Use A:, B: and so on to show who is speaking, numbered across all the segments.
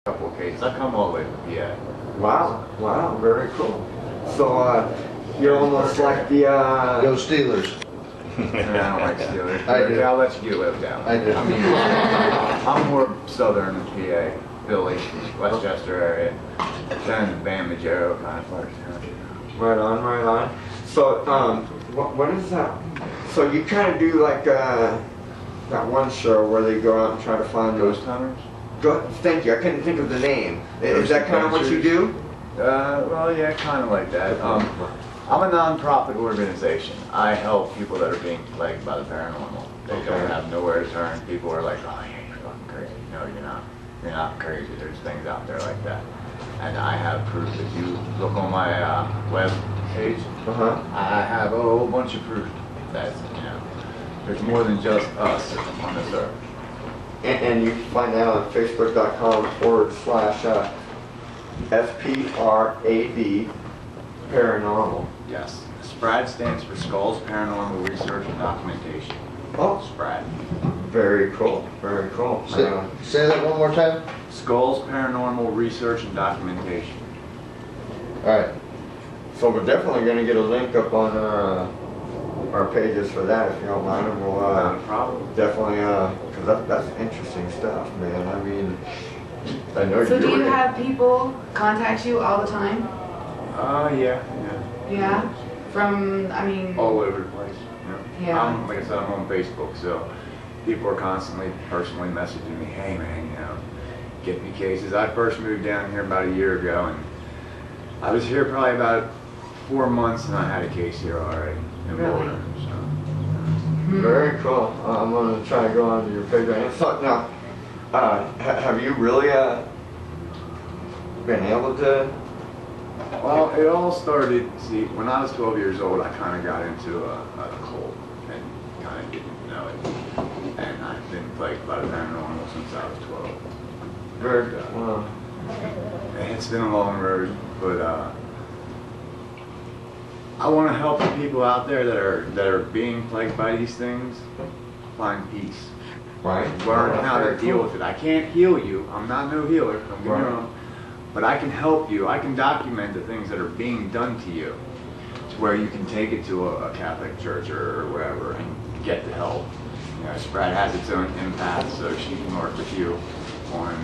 A: couple of cases. I come all the way from PA.
B: Wow, wow, very cool. So you're almost like the
C: Go Steelers.
A: I don't like Steelers.
C: I do.
A: I'll let you get lived down.
C: I do.
A: I mean, I'm more southern than PA, Philly, Westchester area, kind of Bama, Majero kind of part of town.
B: right on, right on. So what is that? So you kind of do like that one show where they go out and try to find
A: Ghost hunters?
B: Thank you. I couldn't think of the name. Is that kind of what you do?
A: Well, yeah, kind of like that. I'm a non-profit organization. I help people that are being plagued by the paranormal. They don't have nowhere to turn. People are like, oh, yeah, you're fucking crazy. No, you're not. You're not crazy. There's things out there like that. And I have proof. If you look on my web page, I have a whole bunch of proof that, there's more than just us on this earth.
B: And you can find that on facebook.com/SPRAD paranormal.
A: Yes. SPRAD stands for Skullz Paranormal Research and Documentation.
B: Oh,
A: SPRAD.
B: very cool, very cool.
C: Say that one more time.
A: Skullz Paranormal Research and Documentation.
C: All right.
B: So we're definitely going to get a link up on our pages for that, if you don't mind. And we'll
A: Not a problem.
B: definitely, because that's interesting stuff, man. I mean, I know
D: So
B: you're
D: do you
B: doing it.
D: have people contact you all the time?
A: Yeah.
D: Yeah? From, I mean...
A: All over the place.
D: Yeah.
A: Like I said, I'm on Facebook, so people are constantly personally messaging me, hey man, get me cases. I first moved down here about a year ago, and I was here probably about 4 months, and I had a case here already in Boulder. So.
B: Very cool. I'm going to try to go onto your page right now. So now, have you really been able to?
A: Well, it all started, see, when I was 12 years old, I kind of got into a cult and kind of didn't know it. And I've been plagued by the paranormal since I was 12.
B: Very good.
A: And it's been a long road, but I want to help the people out there that are being plagued by these things find peace.
B: Right.
A: Learn how to deal with it. I can't heal you. I'm not no healer. Don't get me wrong. But I can help you. I can document the things that are being done to you, to where you can take it to a Catholic church or wherever and get the help. SPRAD has its own empath, so she can work with you on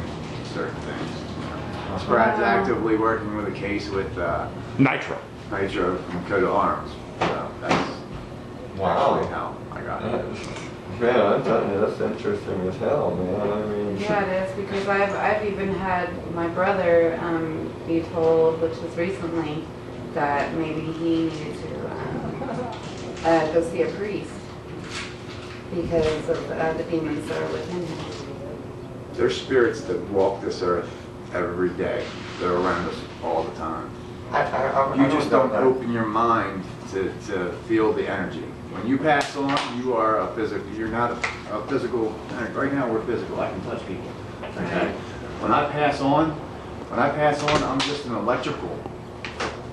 A: certain things. SPRAD's actively working with a case with
E: Nitro.
A: Nitro from Coat of Arms. So that's actually how I got it.
B: Man, I'm telling you, that's interesting as hell, man. I mean,
D: Yeah, it is, because I've even had my brother be told, which was recently, that maybe he needed to go see a priest because of the demons that are within him.
A: There's spirits that walk this earth every day. They're around us all the time. You just don't open your mind to feel the energy. When you pass on, you are a physical. You're not a physical. Right now, we're physical. I can touch people. Okay. When I pass on, I'm just an electrical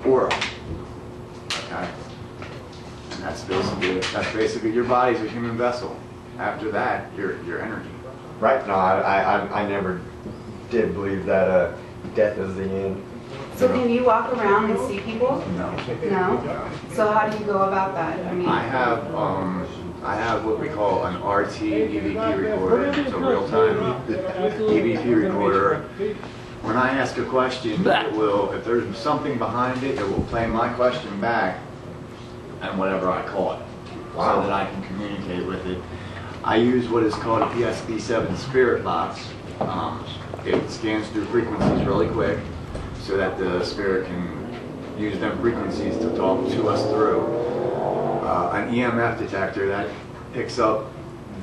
A: aura. Okay. And that's basically your body's a human vessel. After that, your energy.
B: Right. No, I never did believe that death is the end.
D: So can you walk around and see people?
A: No.
D: No? So how do you go about that? I mean,
A: I have what we call an RT EVP recorder. It's a real-time EVP recorder. When I ask a question, it will, if there's something behind it, it will play my question back and whatever I call it, so that I can communicate with it. I use what is called a PSB7 spirit box. It scans through frequencies really quick, so that the spirit can use them frequencies to talk to us through. An EMF detector that picks up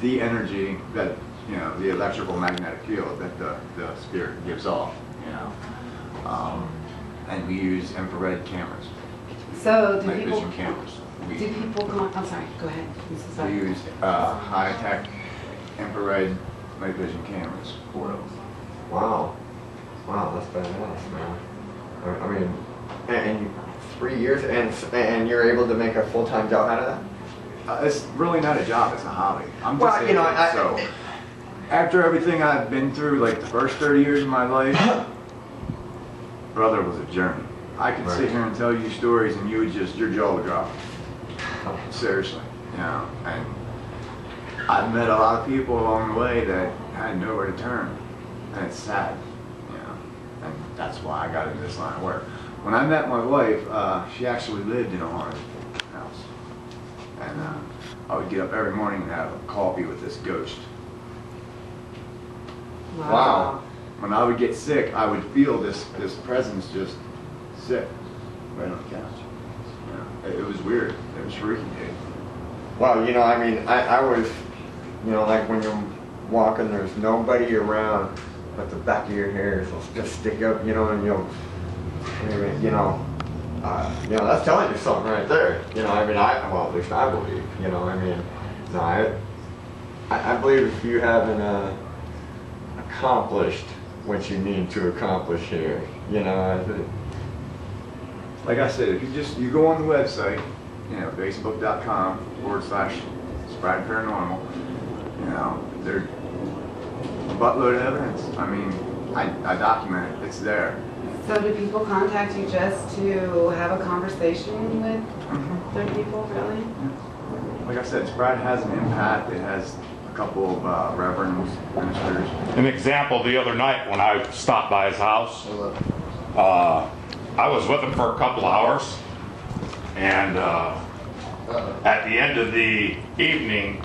A: the energy that, the electrical magnetic field that the spirit gives off, and we use infrared cameras.
D: so do
A: Night
D: people,
A: vision cameras.
D: do people come, I'm sorry, go ahead. I'm so
A: We
D: sorry.
A: use high-tech infrared night vision cameras for those.
B: Wow. Wow, that's badass, man. I mean, and 3 years, and you're able to make a full-time job out of that?
A: It's really not a job, it's a hobby. I'm
B: Well,
A: disabled, so After everything I've been through, like the first 30 years of my life, brother was a journey. I could sit here and tell you stories and you would just, your jaw would drop. Seriously, you know, and I've met a lot of people along the way that had nowhere to turn, and it's sad, you know, and that's why I got into this line of work. When I met my wife, she actually lived in a haunted house, and I would get up every morning and have a coffee with this ghost.
C: Wow.
A: When I would get sick, I would feel this presence just sit right on the couch. You know, it was weird. It was freaky, dude.
B: Well, you know, I mean, I was, you know, like when you're walking, there's nobody around, but the back of your hairs will just stick up, you know, and you know, that's telling you something right there. You know, I mean, well, at least I believe, you know, I mean, no, I believe if you haven't accomplished what you need to accomplish here, you know,
A: Like I said, if you go on the website, you know, facebook.com/sprad paranormal, you know, there's a buttload of evidence. I mean, I document it. It's there.
D: So do people contact you just to have a conversation with their people, really?
A: Like I said, Sprad has an impact. It has a couple of reverends, ministers.
E: An example, the other night when I stopped by his house, I was with him for a couple hours, and at the end of the evening,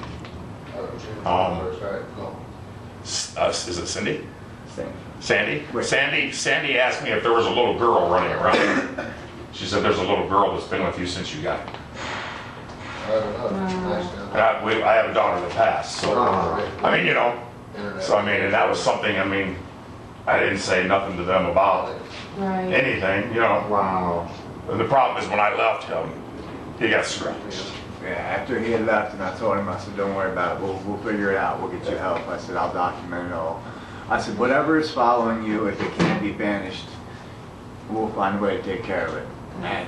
E: is it Cindy? Sandy? Sandy asked me if there was a little girl running around. She said, there's a little girl that's been with you since you got here. And I have a daughter that passed, so, I mean, you know, so I mean, and that was something, I mean, I didn't say nothing to them about anything, you know.
B: wow.
E: And the problem is when I left him, he got scratched.
A: Yeah, after he had left, and I told him, I said, don't worry about it. We'll figure it out. We'll get you help. I said, I'll document it all. I said, whatever is following you, if it can't be banished, we'll find a way to take care of it. And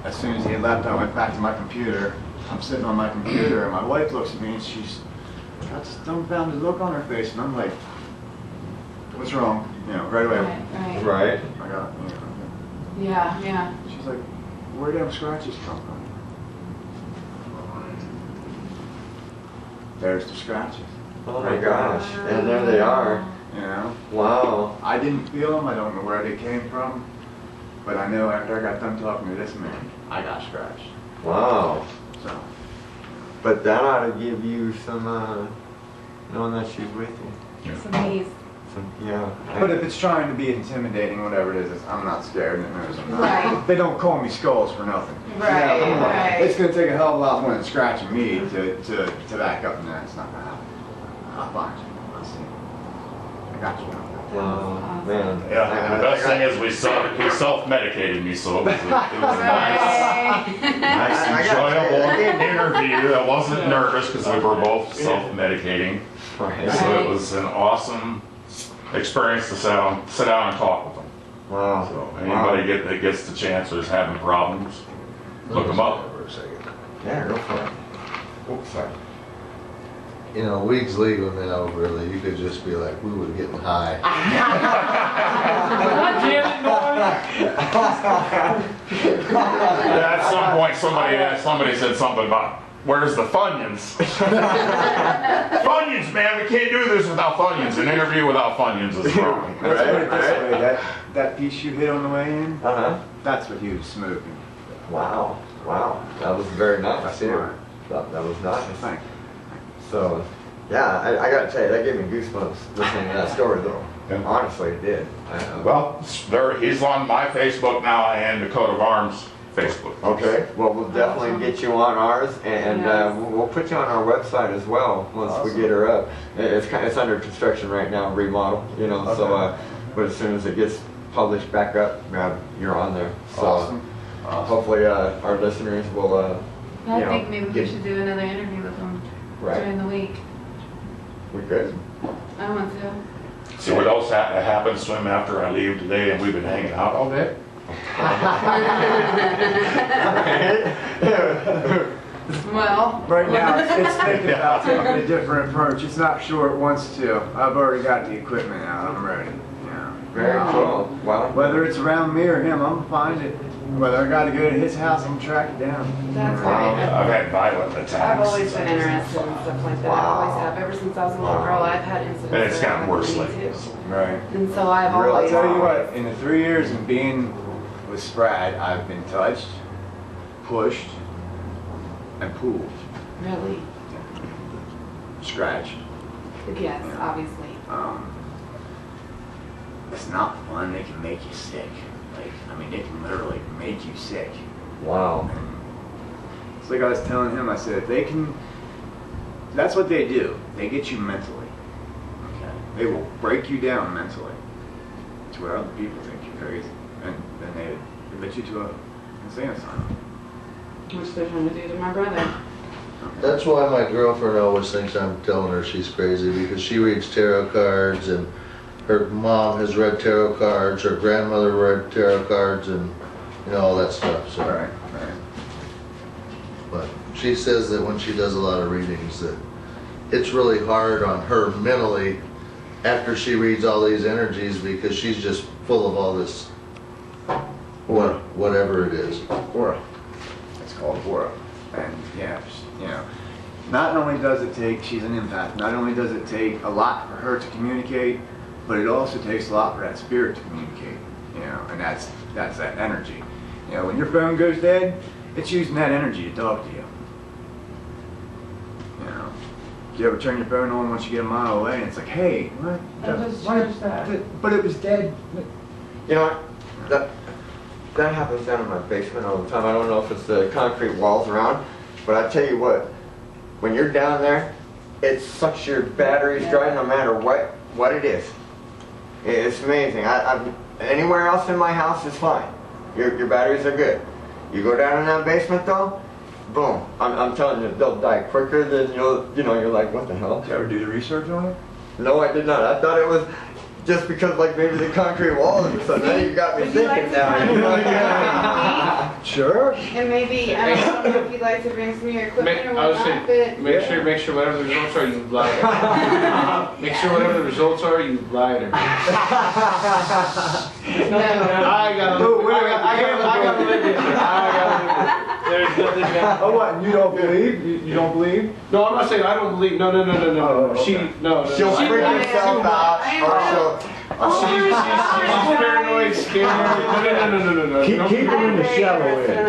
A: as soon as he had left, I went back to my computer. I'm sitting on my computer, and my wife looks at me, and she's got this dumbfounded look on her face, and I'm like, what's wrong? You know, right away.
B: Right.
A: I got, you know.
D: Yeah.
A: She's like, where did them scratches come from? There's the scratches.
B: Oh my gosh. And there they are.
A: You know?
B: Wow.
A: I didn't feel them. I don't know where they came from. But I know after I got done talking to this man, I got scratched.
B: Wow.
A: So.
B: But that ought to give you some, knowing that she's with you.
D: Some peace.
B: Yeah.
A: But if it's trying to be intimidating, whatever it is, I'm not scared. And it knows I'm not.
D: Right.
A: They don't call me skullz for nothing.
D: Right,
A: You know,
D: right.
A: It's going to take a hell of a lot more than scratching me to back up, and that's not going to happen. I'll find you. I'll see. I got you.
B: Wow, man.
E: Yeah, and the best thing is he self-medicated me, so it was a nice, enjoyable interview. I wasn't nervous because we were both self-medicating.
B: Right.
E: So it was an awesome experience to sit down and talk with them.
B: Wow.
E: So anybody that gets the chance or is having problems, look them up.
B: Yeah, go for it. Oops, sorry.
C: You know, weed's legal now, really. You could just be like, we were getting high.
E: Yeah, at some point somebody said something about, where's the Funyuns? Funyuns, man, we can't do this without Funyuns. An interview without Funyuns is wrong.
A: Let's put it this way, that piece you hit on the way in,
B: Uh-huh.
A: that's what he was smoking.
B: Wow. Wow. That was very nice,
A: That's
B: too.
A: smart.
B: That was nice.
A: Thank you.
B: So, yeah, I gotta tell you, that gave me goosebumps listening to that story, though.
E: Yeah.
B: Honestly, it did.
E: Well, he's on my Facebook now and the Coat of Arms Facebook.
B: Okay, well, we'll definitely get you on ours, and we'll put you on our website as well once we get her up. It's under construction right now, remodel, you know.
A: Okay.
B: So, but as soon as it gets published back up, you're on there. So,
A: Awesome.
B: hopefully, our listeners will.
D: I think maybe we should do another interview with them during the week.
B: We could.
D: I want to.
E: See what else happens to him after I leave today, and we've been hanging out all day.
D: Well,
A: Right now, it's thinking about taking a different approach. It's not sure it wants to. I've already got the equipment out. I'm ready. Yeah.
B: Very cool. Well,
A: Whether it's around me or him, I'm gonna find it. Whether I gotta go to his house, I'm gonna track it down.
D: that's
B: Wow.
D: right.
E: I've had violent attacks.
D: I've always been interested in stuff like that. I always have. Ever since I was a little girl, I've had incidents.
E: And it's
D: that
E: gotten
D: happened
E: worse
D: to me,
E: lately.
D: too.
A: Right.
D: And so I've
B: Really?
D: always.
A: I'll tell you what, in the 3 years of being with Sprad, I've been touched, pushed, and pulled,
D: Really?
A: scratched.
D: Yes,
A: Yeah.
D: obviously.
A: It's not fun. They can make you sick. Like, I mean, they can literally make you sick.
B: wow.
A: It's like I was telling him, I said, if they can, that's what they do. They get you mentally. Okay. They will break you down mentally to where other people think you're crazy. And then they admit you to a insane asylum.
D: Which they're trying to do to my brother.
C: That's why my girlfriend always thinks I'm telling her she's crazy, because she reads tarot cards, and her mom has read tarot cards, her grandmother read tarot cards, and you know, all that stuff. So,
A: Right.
C: but she says that when she does a lot of readings, that it's really hard on her mentally after she reads all these energies, because she's just full of all this, whatever it is.
A: Aura. It's called aura. And yeah, you know, not only does it take, she's an empath, not only does it take a lot for her to communicate, but it also takes a lot for that spirit to communicate, you know, and that's that energy. You know, when your phone goes dead, it's using that energy to talk to you. You know, do you ever turn your phone on once you get a mile away and it's like, hey, what? But it was dead.
B: You know what? That happens down in my basement all the time. I don't know if it's the concrete walls around, but I tell you what, when you're down there, it sucks your batteries dry no matter what it is. It's amazing. Anywhere else in my house is fine. Your batteries are good. You go down in that basement though, boom. I'm telling you, they'll die quicker than you're like, what the hell?
A: Did you ever do the research on it?
B: No, I did not. I thought it was just because like maybe the concrete walls or something. Now you got me
D: Would you like
B: thinking
D: to
B: now.
D: come
B: You know,
D: and
B: yeah.
A: Sure.
D: And maybe, I don't know if you'd like to bring some of your equipment or
F: I would
D: whatnot,
F: say,
D: but
F: make sure whatever the results are, you lie to her. Make sure whatever the results are, you lie to her.
D: no.
F: I gotta live it. I gotta live it. There's nothing that.
A: Oh, what? You don't believe? You don't believe?
F: No, I'm not saying I don't believe. No.
A: Oh, okay.
B: She'll
F: She
B: freak
F: lies
B: herself
F: too
B: out,
D: much.
B: or
F: She's paranoid, scared. No.
A: Keep them in the shallow end.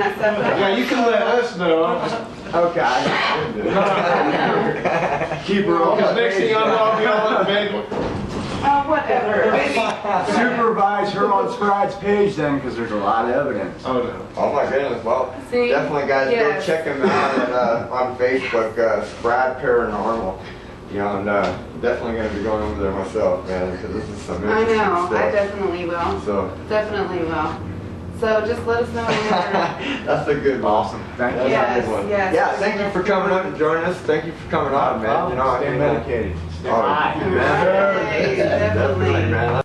F: Yeah, you can let us know.
A: Okay. Keep her on.
F: Because next thing I'll be all in bed.
D: Whatever.
A: Supervise her on Sprad's page then, because there's a lot of evidence.
F: Oh no.
B: Oh my goodness! Well,
D: See?
B: definitely, guys,
D: Yes.
B: go check him out on Facebook, Sprad Paranormal. You know, and definitely gonna be going over there myself, man, because this is some
D: I
B: interesting
D: know,
B: stuff.
D: I definitely will.
B: So
D: Definitely will. So just let us know when you're...
B: that's a good one.
A: Awesome. Thank you.
B: That's a
D: Yes,
B: good one.
D: yes.
B: Yeah, thank you for coming up and joining us. Thank you for coming on, man. You know,
A: Stay medicated. Stay
B: Oh,
A: high.
B: man.
D: Right, definitely.
B: man.